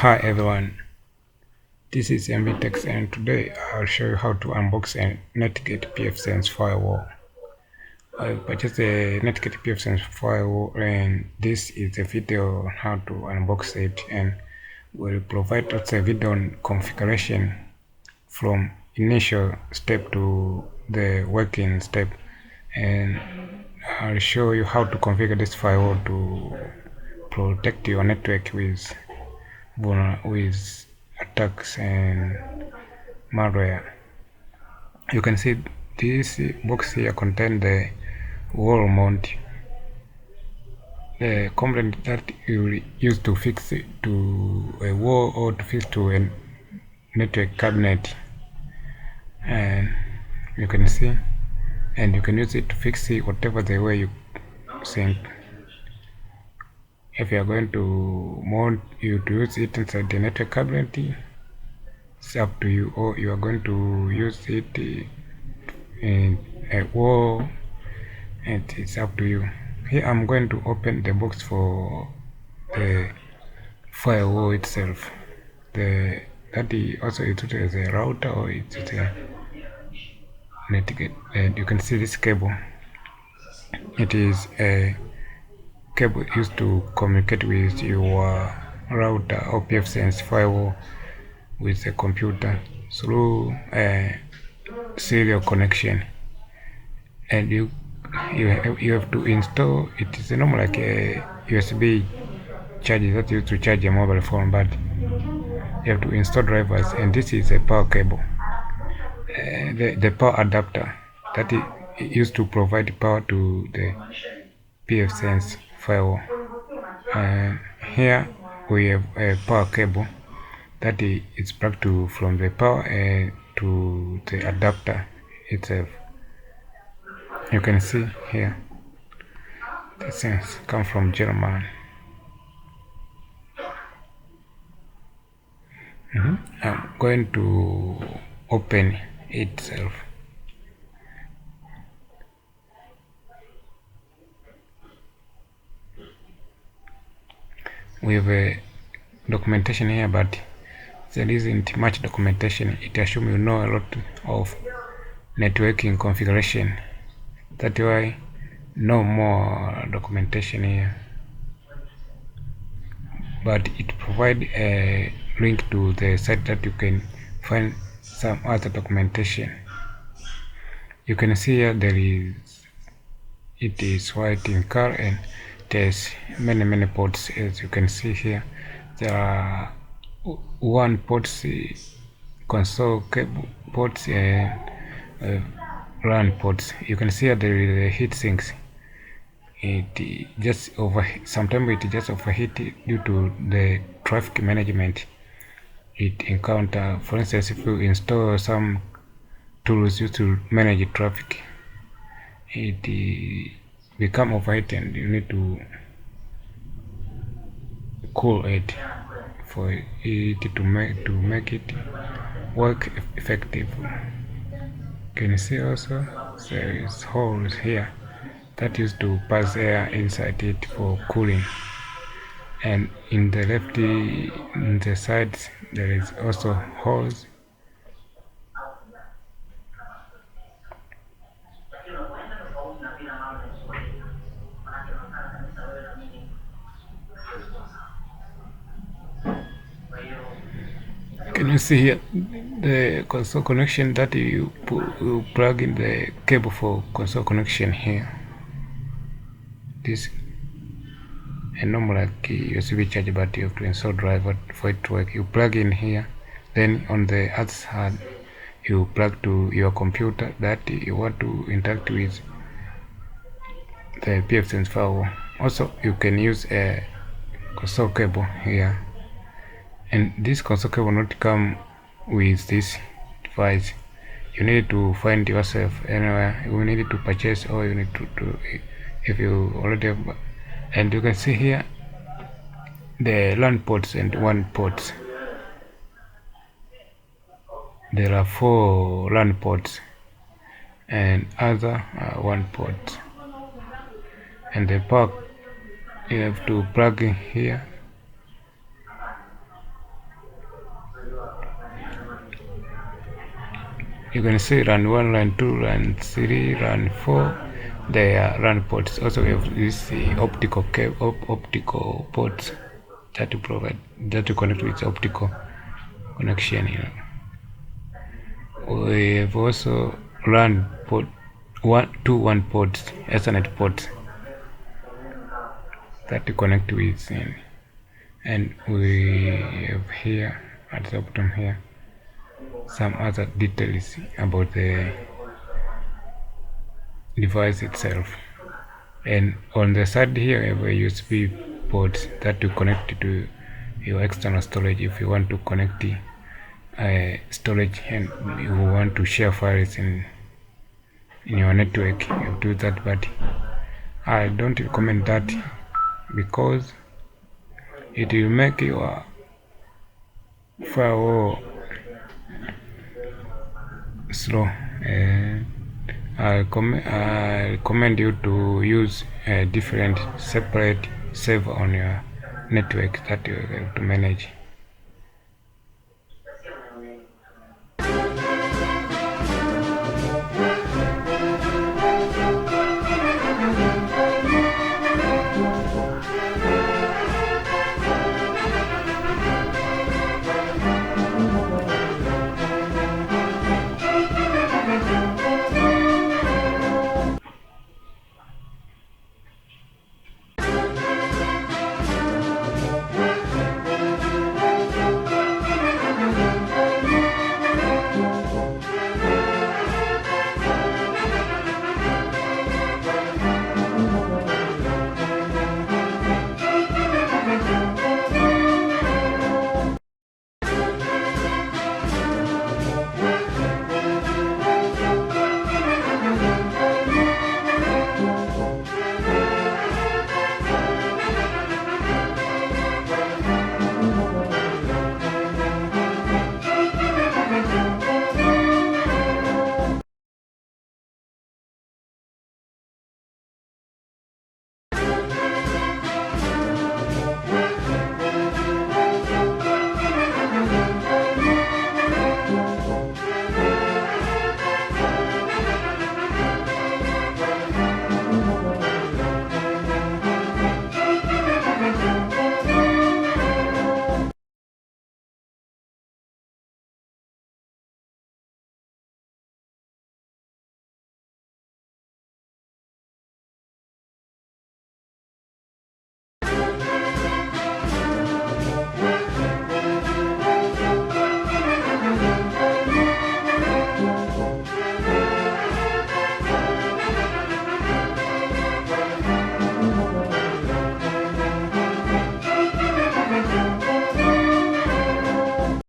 Hi everyone, this is MVTex and today I'll show you how to unbox a netgate pfsense firewall. I purchased a netgate pfsense firewall and this is a video on how to unbox it, and will provide also a video on configuration from initial step to the working step, and I'll show you how to configure this firewall to protect your network with attacks and malware. You can see this box here contains the wall mount, the component that you will use to fix it to a wall or to fix to a network cabinet, and you can see, and you can use it to fix it whatever the way you think. If you are going to mount you to use it inside the network cabinet, it's up to you, or you are going to use it in a wall, and it's up to you. Here I'm going to open the box for the firewall itself. That also is as a router or it's a netgate, and you can see this cable. It is a cable used to communicate with your router or pfSense firewall with a computer through a serial connection, and you have to install it. Is normal like a USB charger that used to charge a mobile phone, but you have to install drivers, and this is a power cable, the power adapter that is used to provide power to the pfSense firewall. And here we have a power cable that is plugged to from the power to the adapter itself. You can see here the sense come from German. I'm going to open itself. We have a documentation here, but there isn't much documentation. It assumes you know a lot of networking configuration. That's why no more documentation here, but it provides a link to the site that you can find some other documentation. You can see here it is white in color, and there's many ports. As you can see here, there are one ports, console cable ports, and LAN ports. You can see here there is a heat sinks. It just sometimes it just overheat due to the traffic management it encounter. For instance, if you install some tools used to manage traffic, it become overheated and you need to cool it for it to make it work effective. Can you see also there is holes here that used to pass air inside it for cooling, and in the left, in the sides, there is also holes. Can you see here the console connection that you plug in the cable for console connection here? This a normal like USB charger, but you have to install driver for it to work. You plug in here, then on the other side you plug to your computer that you want to interact with the pfSense firewall. Also, you can use a console cable here, and this console cable not come with this device. You need to find yourself anywhere. You need to purchase, or you need to do if you already have. And you can see here the LAN ports and WAN ports. There are 4 LAN ports and other 1 port, and the power you have to plug in here You can see run 1, run 2, run 3, run 4. They are run ports. Also, we have this optical ports that you provide, that you connect with optical connection. We have also run port 1 ports, Ethernet ports that you connect with, and we have here at the bottom here some other details about the device itself. And on the side here we have a USB port that you connect to your external storage if you want to connect storage and you want to share files in your network. You do that, but I don't recommend that because it will make your firewall slow. I recommend you to use a different separate server on your network that you have to manage.